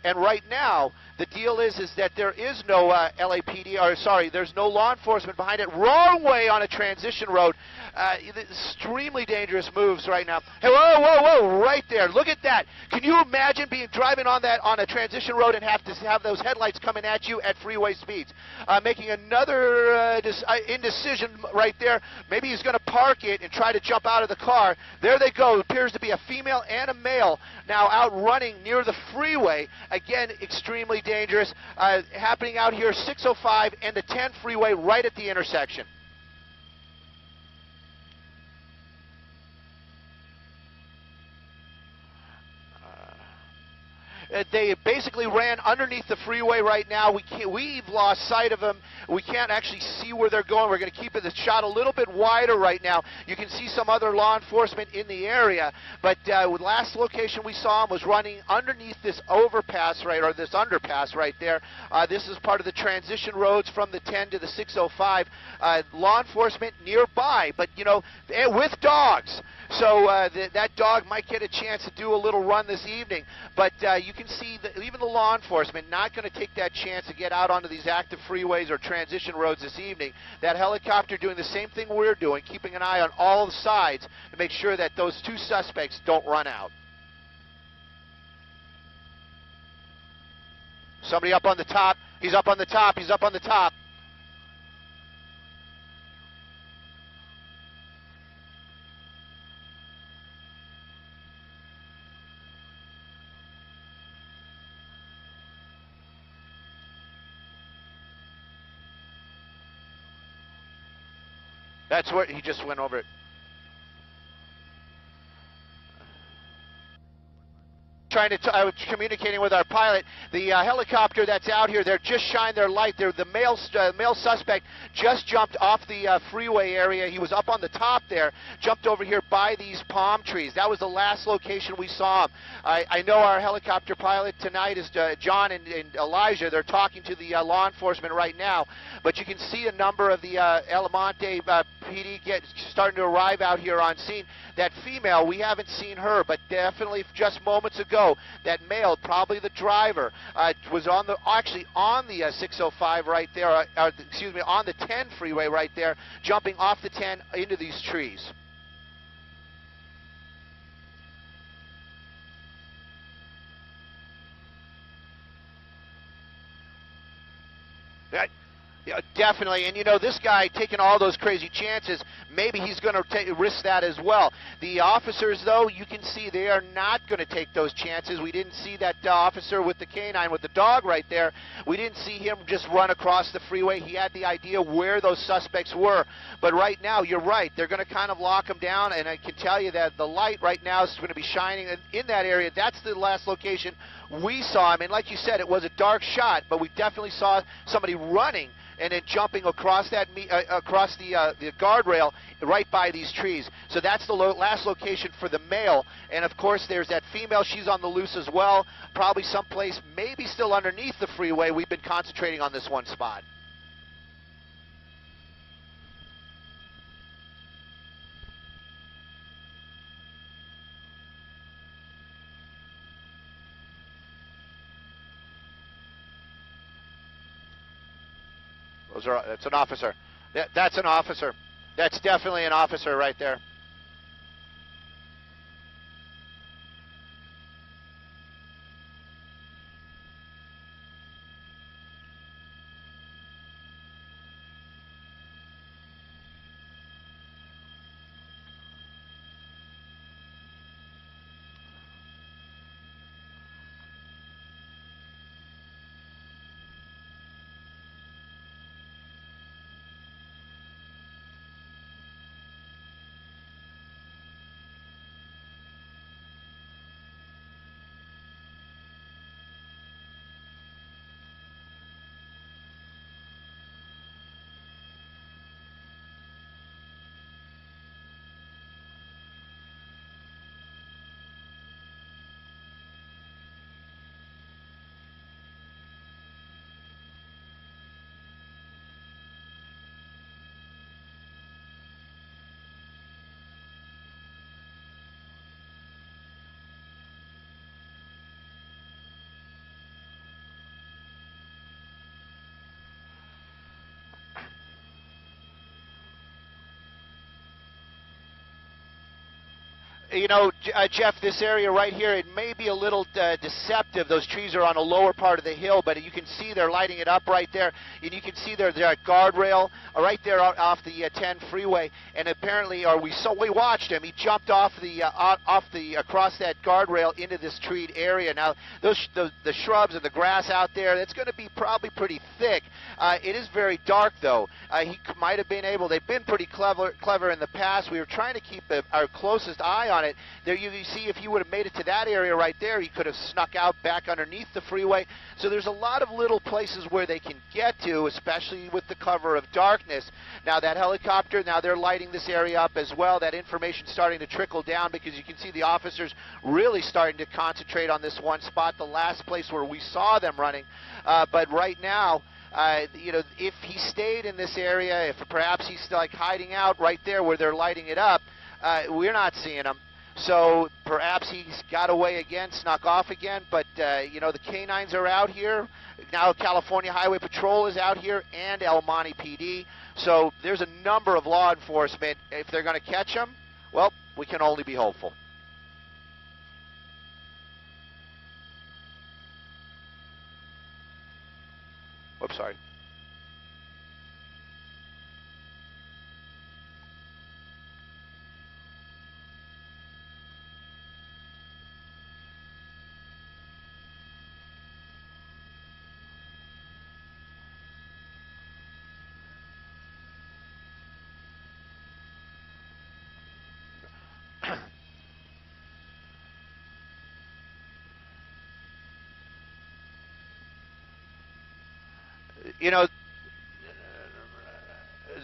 And right now, the deal is that there is no LAPD, or sorry, there's no law enforcement behind it. Wrong way on a transition road. Extremely dangerous moves right now. Hey, whoa, whoa, whoa, right there. Look at that. Can you imagine driving on a transition road and have to have those headlights coming at you at freeway speeds? Making another indecision right there. Maybe he's going to park it and try to jump out of the car. There they go. It appears to be a female and a male now out running near the freeway. Again, extremely dangerous. Happening out here, 605 and the 10 freeway right at the intersection. They basically ran underneath the freeway right now. We've lost sight of them. We can't actually see where they're going. We're going to keep the shot a little bit wider right now. You can see some other law enforcement in the area, but the last location we saw him was running underneath this overpass, right, or this underpass right there. This is part of the transition roads from the 10 to the 605. Law enforcement nearby, but you know, with dogs. So that dog might get a chance to do a little run this evening, but you can see that even the law enforcement not going to take that chance to get out onto these active freeways or transition roads this evening. That helicopter doing the same thing we're doing, keeping an eye on all the sides to make sure that those two suspects don't run out. Somebody up on the top. He's up on the top. He's up on the top. That's where he just went over it. I was communicating with our pilot. The helicopter that's out here, they're just shining their light. The male suspect just jumped off the freeway area. He was up on the top there, jumped over here by these palm trees. That was the last location we saw him. I know our helicopter pilot tonight is John and Elijah. They're talking to the law enforcement right now, but you can see a number of the El Monte PD starting to arrive out here on scene. That female, we haven't seen her, but definitely just moments ago, that male, probably the driver, was on the 605 right there, excuse me, on the 10 freeway right there, jumping off the 10 into these trees. Yeah, definitely, and you know, this guy taking all those crazy chances, maybe he's going to risk that as well. The officers, though, you can see they are not going to take those chances. We didn't see that officer with the canine, with the dog right there. We didn't see him just run across the freeway. He had the idea where those suspects were. But right now, you're right, they're going to kind of lock him down, and I can tell you that the light right now is going to be shining in that area. That's the last location we saw him, and like you said, it was a dark shot, but we definitely saw somebody running and then jumping across the guardrail right by these trees. So that's the last location for the male. And of course, there's that female. She's on the loose as well, probably someplace maybe still underneath the freeway. We've been concentrating on this one spot. That's an officer. That's an officer. That's definitely an officer right there. You know, Jeff, this area right here, it may be a little deceptive. Those trees are on a lower part of the hill, but you can see they're lighting it up right there. And you can see they're at guardrail right there off the 10 freeway. And apparently, we watched him. He jumped off across that guardrail into this treed area. Now, the shrubs and the grass out there, that's going to be probably pretty thick. It is very dark, though. He might have been able. They've been pretty clever in the past. We were trying to keep our closest eye on it. There you see if he would have made it to that area right there, he could have snuck out back underneath the freeway. So there's a lot of little places where they can get to, especially with the cover of darkness. Now that helicopter, now they're lighting this area up as well. That information's starting to trickle down because you can see the officers really starting to concentrate on this one spot, the last place where we saw them running. But right now, you know, if he stayed in this area, if perhaps he's still like hiding out right there where they're lighting it up, we're not seeing him. So perhaps he's got away again, snuck off again, but you know, the canines are out here. Now California Highway Patrol is out here and El Monte PD. So there's a number of law enforcement. If they're going to catch him, well, we can only be hopeful. Whoops, sorry. You know,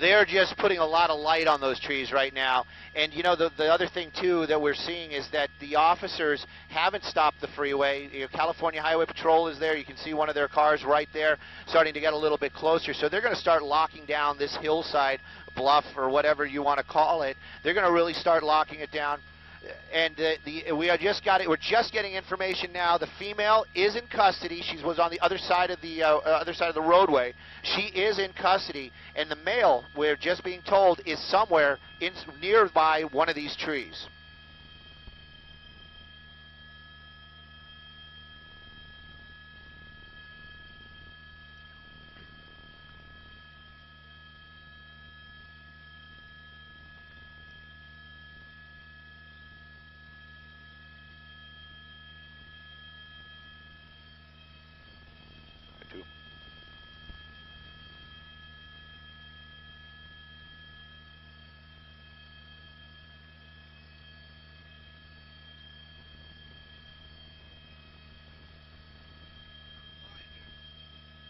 they're just putting a lot of light on those trees right now. And, you know, the other thing, too, that we're seeing is that the officers haven't stopped the freeway. You know, California Highway Patrol is there. You can see one of their cars right there starting to get a little bit closer. So they're going to start locking down this hillside bluff or whatever you want to call it. They're going to really start locking it down. And we're just getting information now. The female is in custody. She was on the other side of the roadway. She is in custody, and the male, we're just being told, is somewhere nearby one of these trees.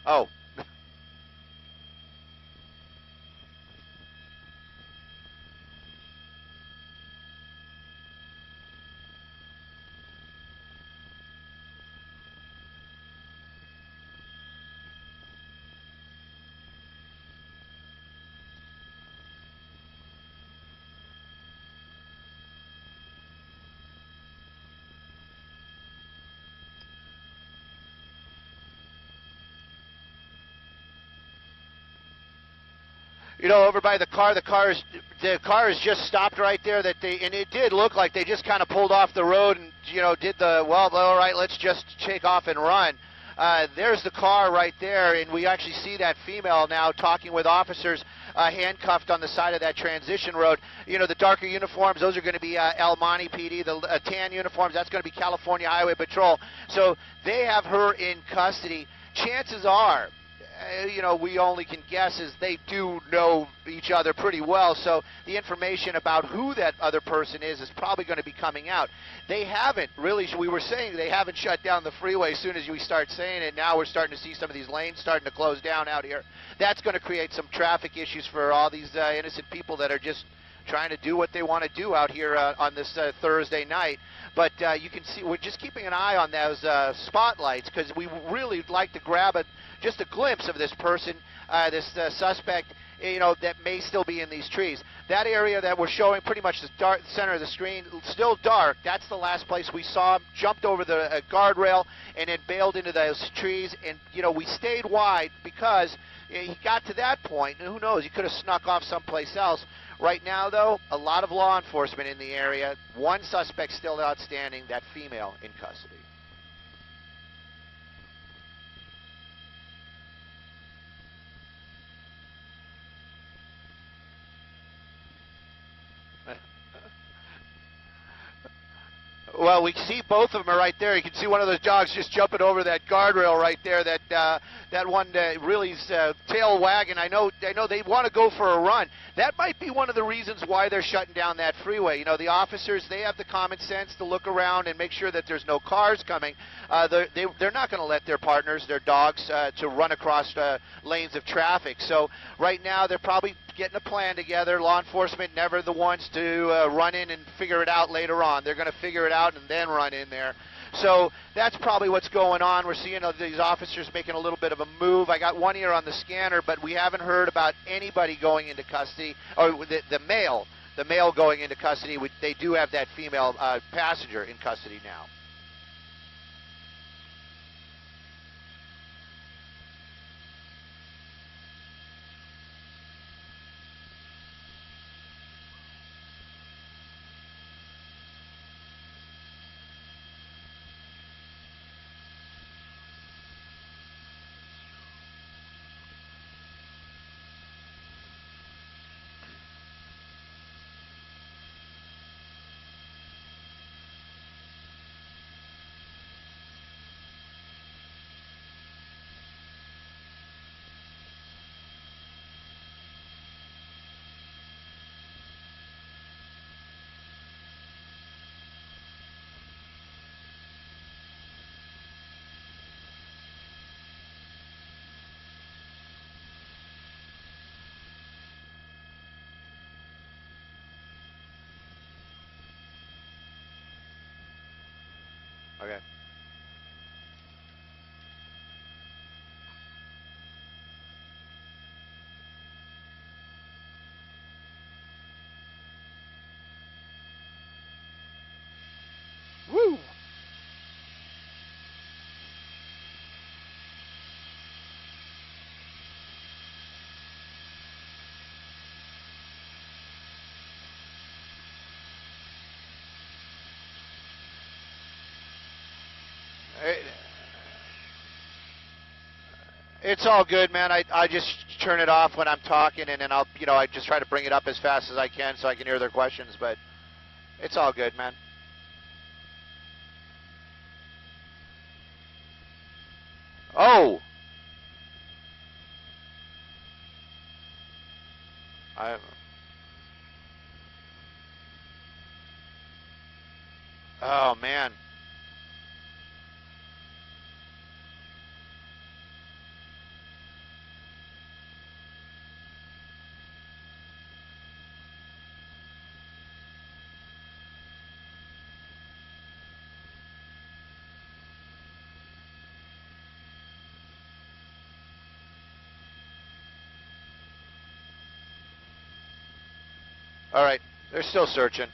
Oh. You know, over by the car is just stopped right there. And it did look like they just kind of pulled off the road and, you know, did well, all right, let's just take off and run. There's the car right there, and we actually see that female now talking with officers handcuffed on the side of that transition road. You know, the darker uniforms, those are going to be El Monte PD. The tan uniforms, that's going to be California Highway Patrol. So they have her in custody. Chances are, you know, we only can guess, is they do know each other pretty well, so the information about who that other person is probably going to be coming out. They haven't really, we were saying they haven't shut down the freeway. As soon as we start saying it, now we're starting to see some of these lanes starting to close down out here. That's going to create some traffic issues for all these innocent people that are just trying to do what they want to do out here on this Thursday night. But you can see we're just keeping an eye on those spotlights, because we really like to grab just a glimpse of this person, this suspect, you know, that may still be in these trees. That area that we're showing, pretty much the center of the screen, still dark. That's the last place we saw him. Jumped over the guardrail and then bailed into those trees. And, you know, we stayed wide because he got to that point, and who knows, he could have snuck off someplace else. Right now, though, a lot of law enforcement in the area. One suspect still outstanding, that female in custody. Well, we see both of them are right there. You can see one of those dogs just jumping over that guardrail right there. That one really is tail wagging. I know they want to go for a run. That might be one of the reasons why they're shutting down that freeway. You know, the officers, they have the common sense to look around and make sure that there's no cars coming. They're not going to let their partners, their dogs, to run across lanes of traffic. So right now they're probably getting a plan together. Law enforcement never the ones to run in and figure it out later on. They're going to figure it out and then run in there. So that's probably what's going on. We're seeing these officers making a little bit of a move. I got one ear on the scanner, but we haven't heard about anybody going into custody, or the male going into custody. They do have that female passenger in custody now. Okay. Woo! It's all good, man. I just turn it off when I'm talking, and then I just try to bring it up as fast as I can so I can hear their questions, but it's all good, man. Oh! Oh, man. All right. They're still searching.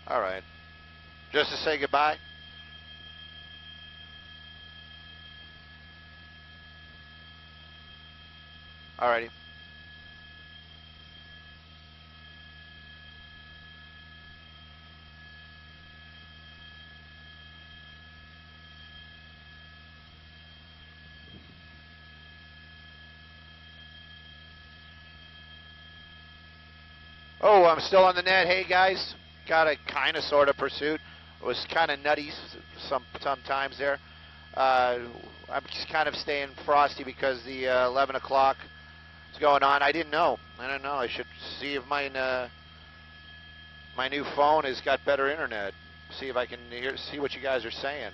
All right. Just to say goodbye? All righty. Oh, I'm still on the net. Hey, guys. Got a kind of sort of pursuit. It was kind of nutty sometimes there. I'm just kind of staying frosty because the 11 o'clock is going on. I don't know. I should see if my new phone has got better internet. See if I can see what you guys are saying.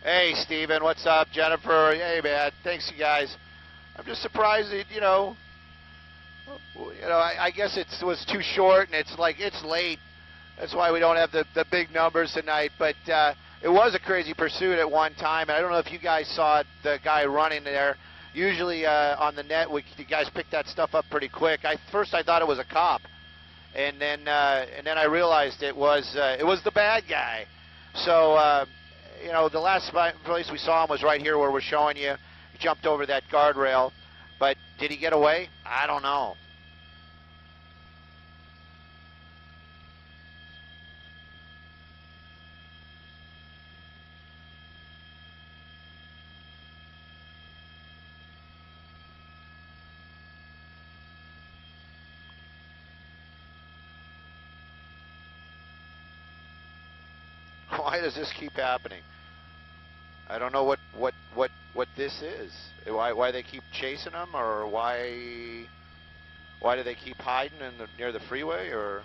Hey, Steven, what's up? Jennifer, hey, man, thanks, you guys. I'm just surprised that, I guess it was too short, and it's late. That's why we don't have the big numbers tonight, but it was a crazy pursuit at one time, and I don't know if you guys saw the guy running there. Usually on the net, you guys pick that stuff up pretty quick. First I thought it was a cop, and then I realized it was the bad guy. So, the last place we saw him was right here where we're showing you. He jumped over that guardrail, but did he get away? I don't know. Why does this keep happening? I don't know what this is. Why they keep chasing them, or why do they keep hiding near the freeway, or?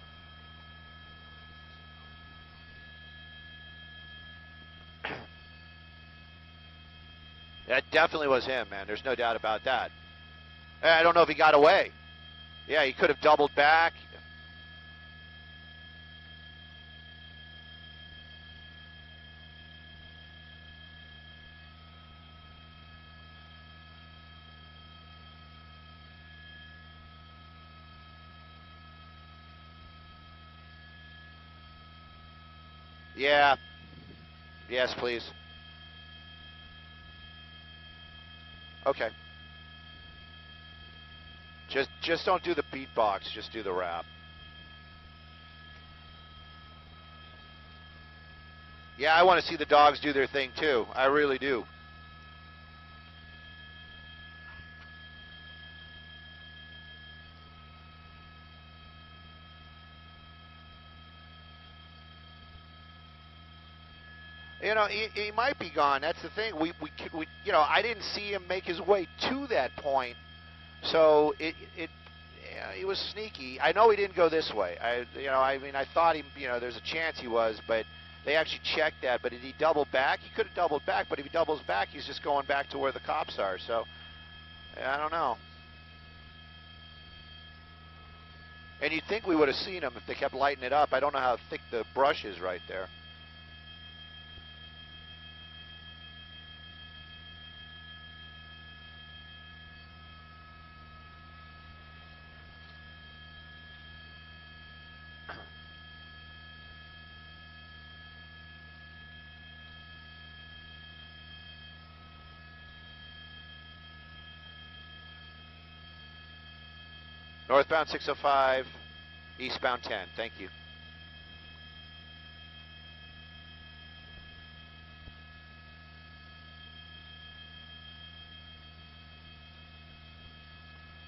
That definitely was him, man. There's no doubt about that. I don't know if he got away. Yeah, he could have doubled back. Yeah. Yes, please. Okay. Just don't do the beatbox, just do the rap. Yeah, I want to see the dogs do their thing too. I really do. He might be gone. That's the thing. I didn't see him make his way to that point, so he was sneaky. I know he didn't go this way. I thought there's a chance he was, but they actually checked that. But did he double back? He could have doubled back, but if he doubles back, he's just going back to where the cops are. So I don't know. And you'd think we would have seen him if they kept lighting it up. I don't know how thick the brush is right there. Northbound 605, eastbound 10. Thank you.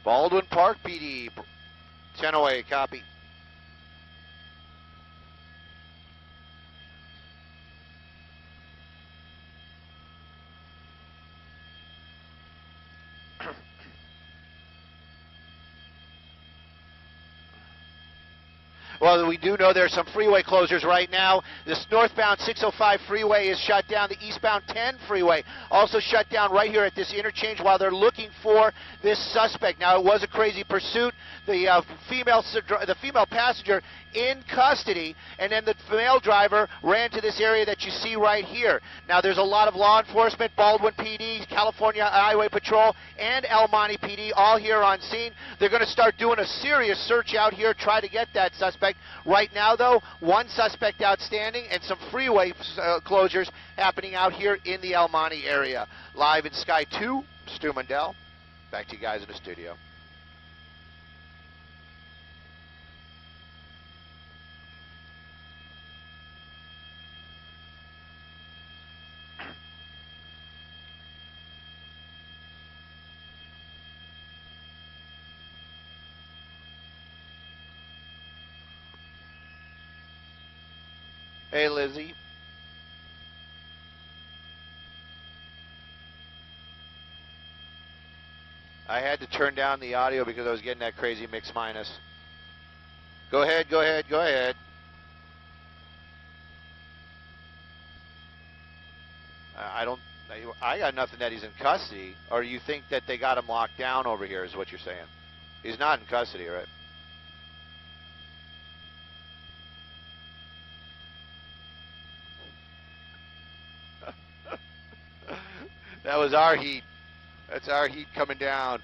Baldwin Park PD, 1008, copy. Well, we do know there's some freeway closures right now. This northbound 605 freeway is shut down. The eastbound 10 freeway also shut down right here at this interchange while they're looking for this suspect. Now, it was a crazy pursuit. The female passenger in custody, and then the male driver ran to this area that you see right here. Now, there's a lot of law enforcement, Baldwin PD, California Highway Patrol, and El Monte PD all here on scene. They're going to start doing a serious search out here, try to get that suspect. Right now, though, one suspect outstanding and some freeway closures happening out here in the El Monte area. Live in Sky 2, Stu Mundell. Back to you guys in the studio. Hey, Lizzie. I had to turn down the audio because I was getting that crazy mix minus. Go ahead, go ahead, go ahead. I don't. I got nothing that he's in custody. Or you think that they got him locked down over here? Is what you're saying? He's not in custody, right? That was our heat. That's our heat coming down.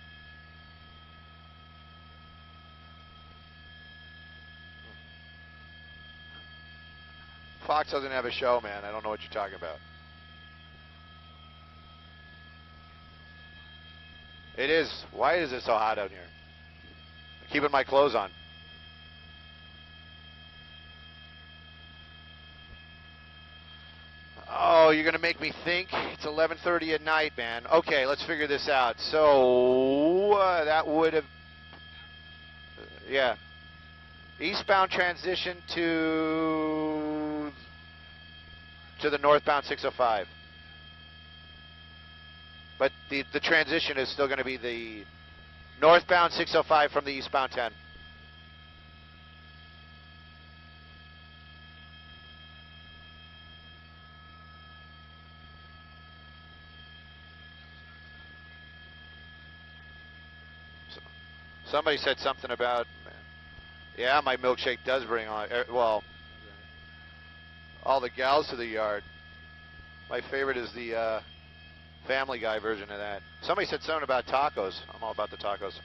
Fox doesn't have a show, man. I don't know what you're talking about. It is. Why is it so hot out here? I'm keeping my clothes on. Oh, you're going to make me think? It's 11:30 at night, man. Okay, let's figure this out. So, that would have... yeah. Eastbound transition to the northbound 605. But the transition is still going to be the northbound 605 from the eastbound 10. Somebody said something about, yeah, my milkshake does bring on, well, all the gals to the yard. My favorite is the Family Guy version of that. Somebody said something about tacos. I'm all about the tacos.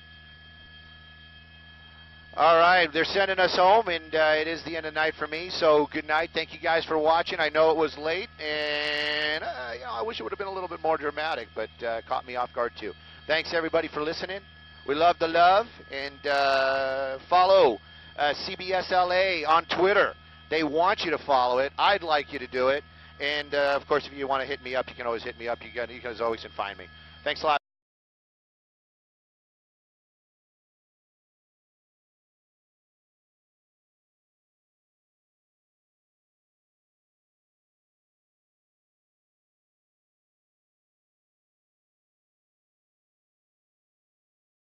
All right, they're sending us home, and it is the end of the night for me. So good night. Thank you guys for watching. I know it was late, and you know, I wish it would have been a little bit more dramatic, but caught me off guard too. Thanks everybody for listening. We love the love, and follow CBS LA on Twitter. They want you to follow it. I'd like you to do it. And, of course, if you want to hit me up, you can always hit me up. You guys always can find me. Thanks a lot.